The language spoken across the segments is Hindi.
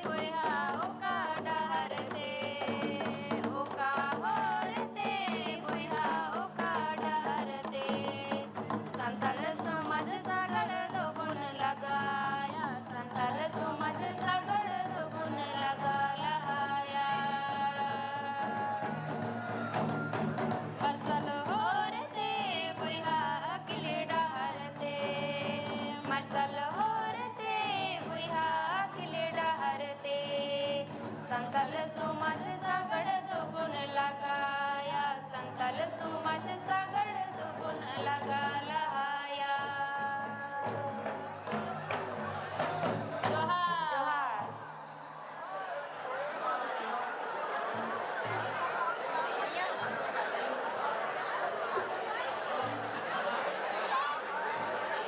बोया ओका डहरते ओका होरते बोया ओका डहरते संताल समाज सागर दो गुण लगाया संताल समाज सागर दो गुण लगा लहाया मरसल होरते बोया अकिले डहरते मरसल होरते बोया अकिले डहरते संताल समाज सागर दो गुण लगाया संताल समाज सागर दो गुण लगा लहाया जोहार जोहार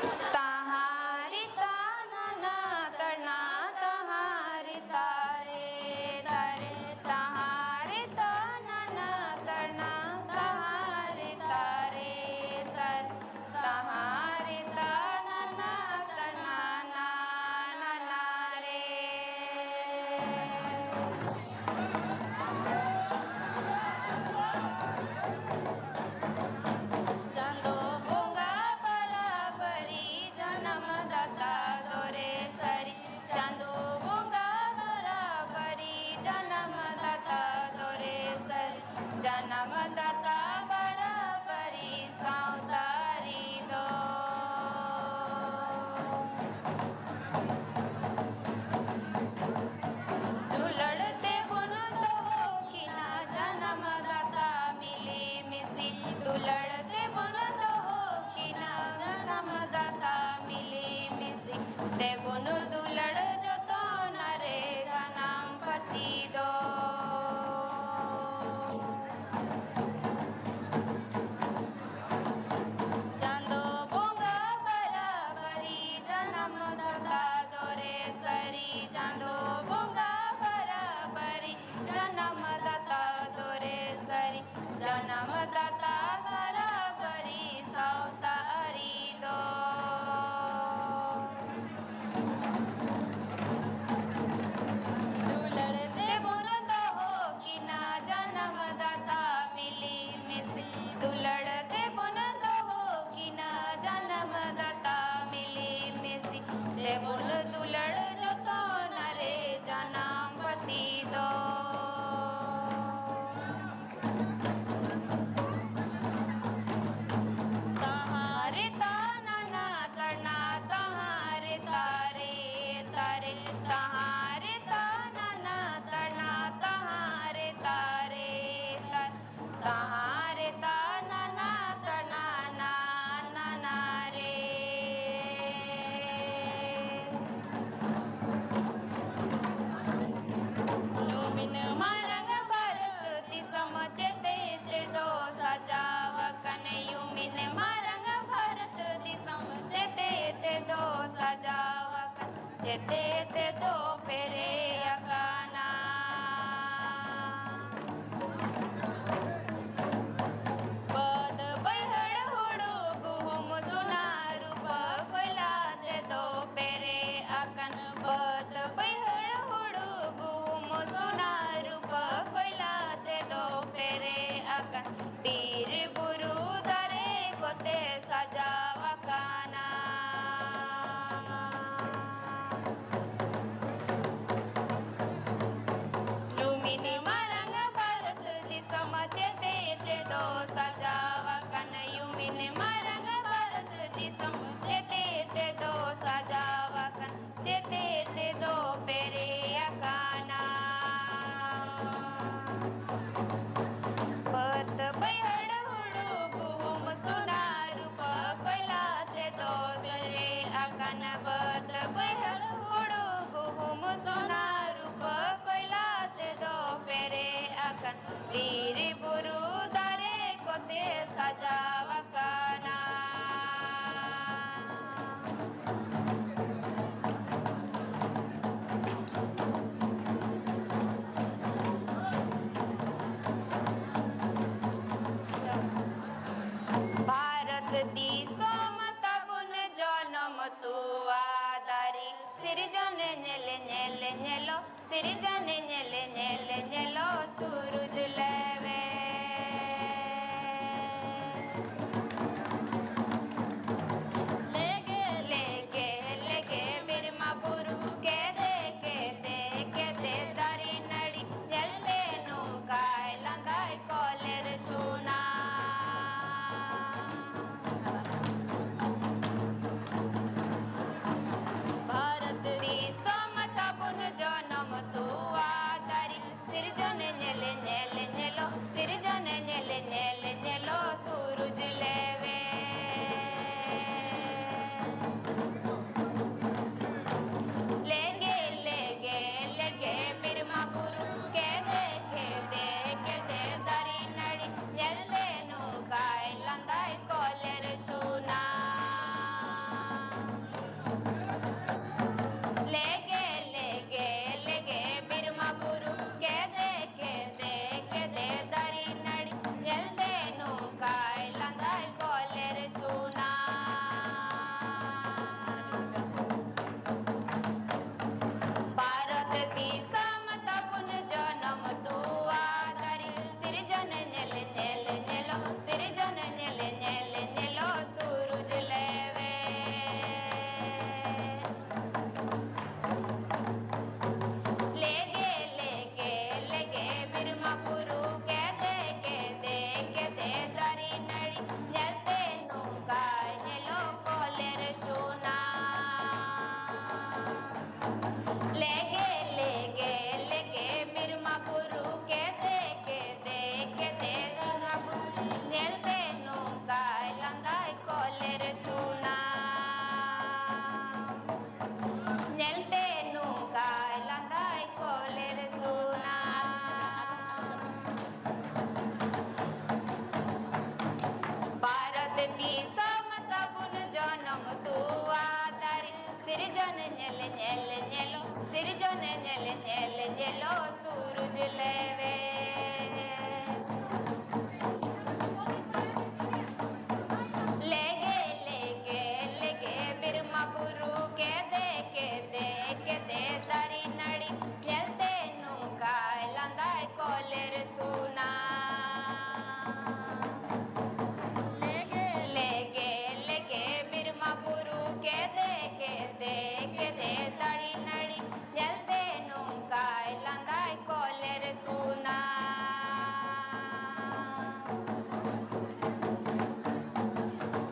तहारी ताना तना तहारी तारे तारे तहारी ताना तना तहारी तारे तर तहारी ताना तना ना ना रे चांदो बोंगा बराबरी जन्मदाता दोरे सरी चांदो बोंगा बराबरी जन्मदाता दोरे सरी जन्मदाता बराबरी सावतारी दो दुलड़ते बुनत हो कि ना जन्मदाता मिली मिसी दुलड़ते बुनत हो कि ना जन्मदाता मिली मिसी ते बुन दुलड़ जो तो नरे नाम पसीदो चांदो बोंगा बराबरी जन्मदाता दोरे सरी चांदो बोंगा बराबरी जन्मदाता दोरे सरी जन्मदाता बराबरी सावतारी दो दुलड़ते बुनत हो कि ना जन्मदाता मिली मिसी दुलड़ते बुनत हो कि ना जन्मदाता मिली मिसी ते बुन दुलड़ जो तो नरे जन्म पसीदो तहारे ताना तना तहारे तारे तारे तहारे ताना तना तहारे तारे तहारे ताना तना ना ना रे लुमिन मारंग भरत समझते ते दो सजाव कनयुमिन मारंग भरत समझते ते दो सजाव चेते ते दो फेरे अकाना पद बहड़ हुड़ुगु हम सुनारू कोयला ते दो फेरे अकन पद बहड़ हुड़ुगु हम सुनारू कोयला ते दो फेरे अकन तीर बुरु दरे कोते सजावा काना लुमिनी मारंग भरत समझते ते दो सजावा कनयुमिन मारंग भरत समझते ते दो सजावा कन चेते ते दो पेरे अकाना पत बहड़ हुड़ुगु हम सुनारू कोयला ते दो सरे अकन पत बहड़ हुड़ुगु हम सुनारू कोयला ते दो पेरे अकन वीर बुरु दरे कोते सजावा काना भारत दिसो मतबुन जनम तुआ दारी सिरजन नेल नेल नेल ñelo sirjan ñele ñele ñelo सूरज लेवे लेगे लेगे लेगे बिरमा बुरु के दे दारी नड़ी जल्ले नु काय लंगाई कोलेर सुना भारत देशा मता बुन जनम तुआ दारी सिरजन ñele ñele ñelo सिरजन ñele ñele ñelo सूरज लेवे लेगे लेगे लेगे बिरमा बुरु के दे दारी नड़ी जल्ले नु काय लंगाई कोलेर सुना लेगे लेगे लेगे बिरमा बुरु के दे दारी नड़ी जल्ले नु काय लंगाई कोलेर सुना भारत देशा मता पुन जनम तुआ दारी सिरजन ñele ñele ñelo सिरजन ñele ñele ñelo सूरज लेवे लेगे लेगे लेगे बिरमा बुरु के दे दारी नड़ी जल्ले नु काय ñelo कोलेर सुना लेगे लेगे लेगे बिरमा बुरु के दे जल्ले नु काय लंगाई कोलेर सुना जल्ले नु काय लंगाई कोलेर सुना भारत देशा मता बुन जनम तुआ दारी सिरजन ñele ñele ñelo सिरजन ñele ñele ñelo सूरज लेवे लेगे लेगे लेगे बिरमा बुरु के दे दारी नड़ी जल्ले नु काय लंगाई कोलेर सुना लेगे लेगे लेगे बिरमा बुरु के दे दारी नड़ी जल्ले नु काय लंगाई कोलेर सुना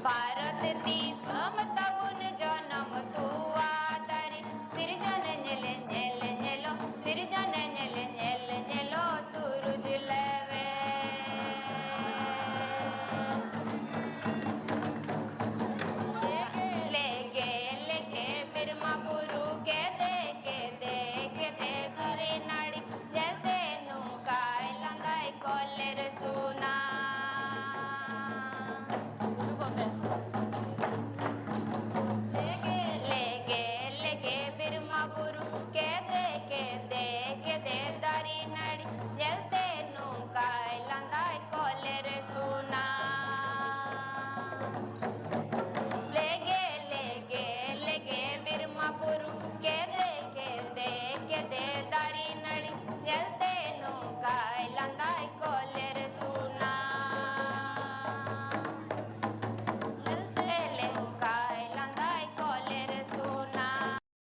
भारत देशा मता बुन जनम तुआ दारी सिरजन ñele ñele ñelo सिरजन ñele ñele ñelo सूरज लेवे लेगे लेगे बिरमा बुरु के दे दारी नड़ी जल्ले नु काय लंगाई कोलेर सुना लेगे लेगे लेगे बिरमा बुरु